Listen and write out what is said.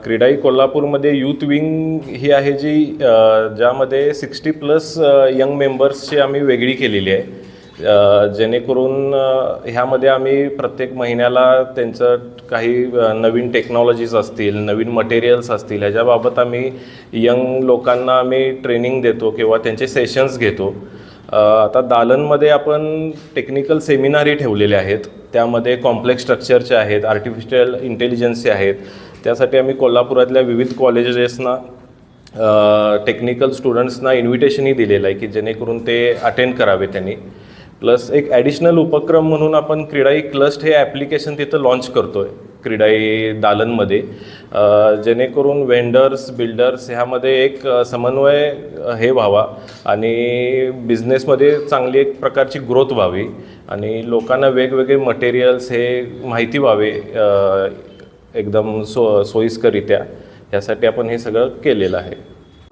क्रीडाई कोल्हापूरमध्ये youth wing ही आहे जी ज्यामध्ये 60+ यंग मेंबर्सची आम्ही वेगळी केलेली आहे, जेणेकरून ह्यामध्ये आम्ही प्रत्येक महिन्याला त्यांचं काही नवीन टेक्नॉलॉजीज असतील, नवीन मटेरियल्स असतील, ह्याच्याबाबत आम्ही यंग लोकांना आम्ही ट्रेनिंग देतो किंवा त्यांचे सेशन्स घेतो. आता दालनमध्ये आपण टेक्निकल सेमिनारही ठेवलेले आहेत, त्यामध्ये कॉम्प्लेक्स स्ट्रक्चरचे आहेत, आर्टिफिशियल इंटेलिजन्सचे आहेत. त्यासाठी आम्ही कोल्हापुरातल्या विविध कॉलेजेसना टेक्निकल स्टुडंट्सना इन्व्हिटेशनही दिलेलं आहे की जेणेकरून ते अटेंड करावे त्यांनी. प्लस एक ॲडिशनल उपक्रम म्हणून आपण क्रीडाई क्लस्ट हे ॲप्लिकेशन तिथं लॉन्च करतो आहे क्रीडाई दालनमध्ये, जेणेकरून वेंडर्स बिल्डर्स ह्यामध्ये एक समन्वय हे व्हावा आणि बिझनेसमध्ये चांगली एक प्रकारची ग्रोथ व्हावी आणि लोकांना वेगवेगळे मटेरियल्स हे माहिती व्हावे एकदम सोयीस्करित्या. यासाठी आपण हे सगळं केलेलं आहे.